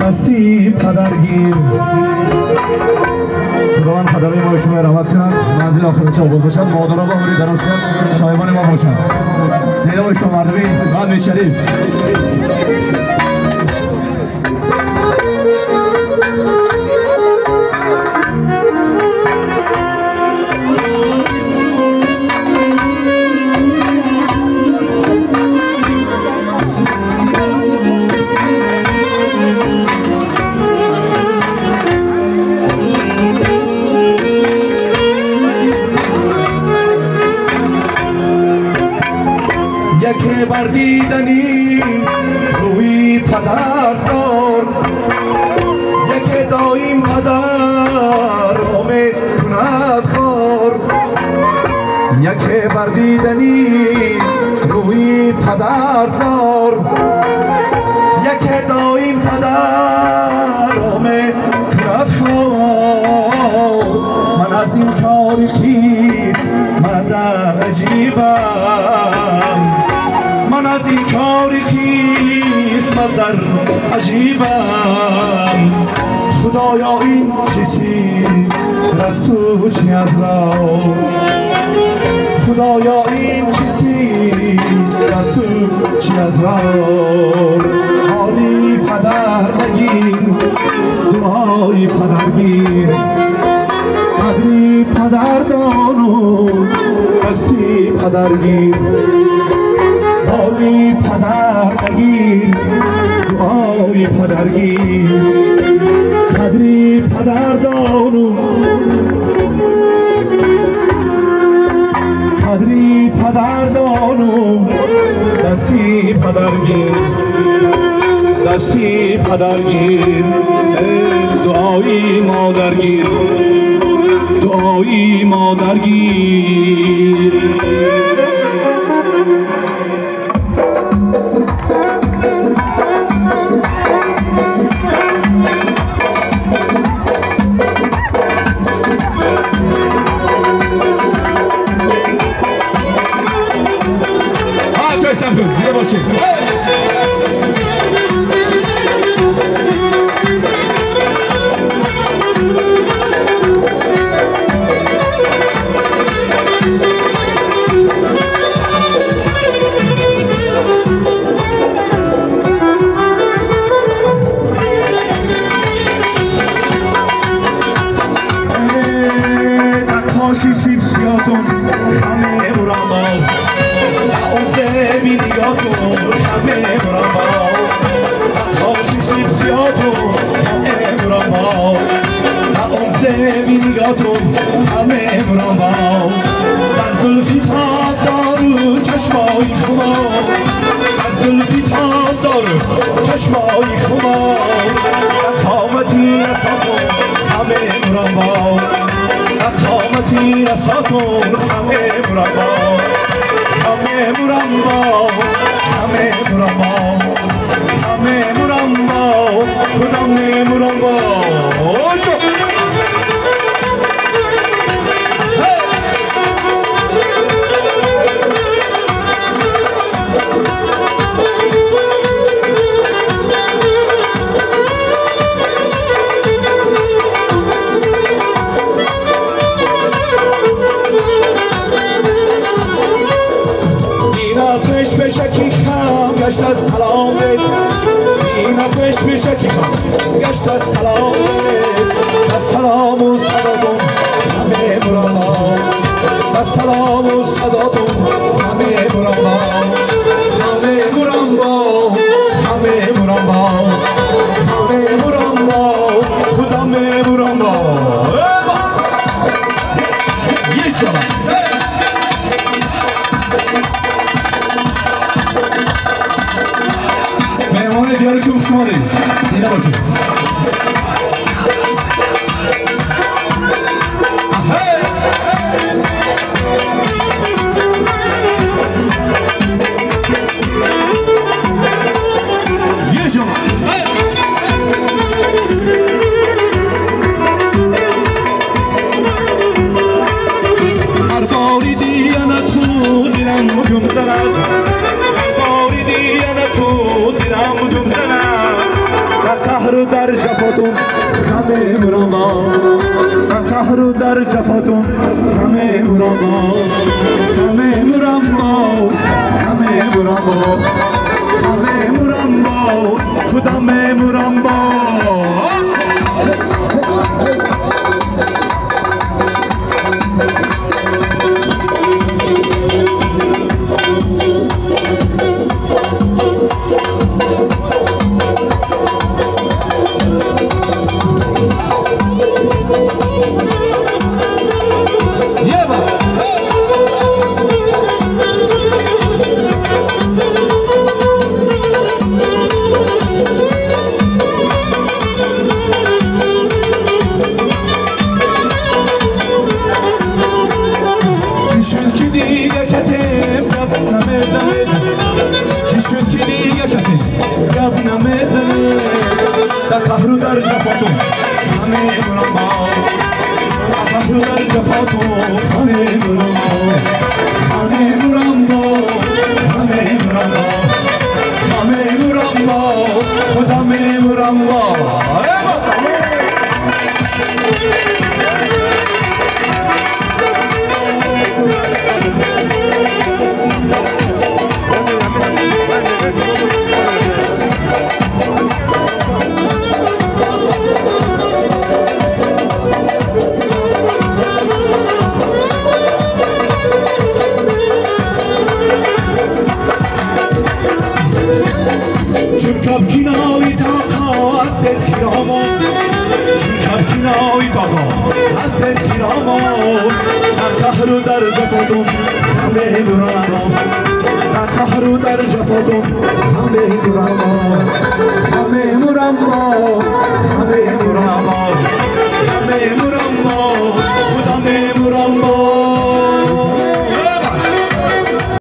دستی پدرگیر خداوند پدرای ما به شما رحمت کند منزل آخرت آباد باشد مادرها با عمری دراز کرد صاحبان ما باشند زیرا باشتم مردمی قلب شریف یکی بردیدنی روی پدر زار یکی دایم پدر آمه کند خار یکی بردیدنی روی پدر زار یکی دایم پدر آمه کند خار من از این کاری خیز من در عجیبم من از این کاری خیز من در عجیبم خدایا این چیزی از تو چی از را خدایا این چیزی از تو چی از را حالی پدر نگیر دعای پدر گیر قدری پدر دانو دستی پدر گیر حالی پدر نگیر دعای پدر گیر قدری پدر دانو قدری پدر دانو دستی پدر گیر دستی پدر گیر دعای مادر گیر دعای مادر گیر زیره باشید نقاشی سیب سیادم خمه برامال بینیاتون همه برامال نقاشی سیب سیادم خمه برامال بینیاتون همه برامال من زلفی تاب دارو چشمای خمال من زلفی تاب دارو چشمای خمال اقامتی رساتون همه برامال اقامتی رساتون همه برامال همه مرمبا همه مرمبا همه مرمبا خودم مرمبا بشکی خم گشت از سلام بید اینا پشت بشکی خم گشت از سلام بید از سلام و صداتون همه مرمال از سلام و صداتون همه مرمال همه مرمال همه مرمال همه مرمال خودم مرمال یه جانم دیاری که شما دید دیده باشید یه شما هر باری دیانه تو دیرم گم زند هر باری دیانه تو دیرم گم زند قهر در جفاتون همه مرما قهر در جفاتون همه مرما همه مرما همه مرما همه مرما خدا مرما قهر در جفاتون همه مرما قهر در جفاتون همه مرما همه مرما همه مرما همه مرما خدا مرما چون کبکنای تاقا از دل خیرامان چون کبکنای تاقا از دل خیرامان در قهر و در جفاتون همه مرما در قهر و در جفاتون همه مرما همه مرما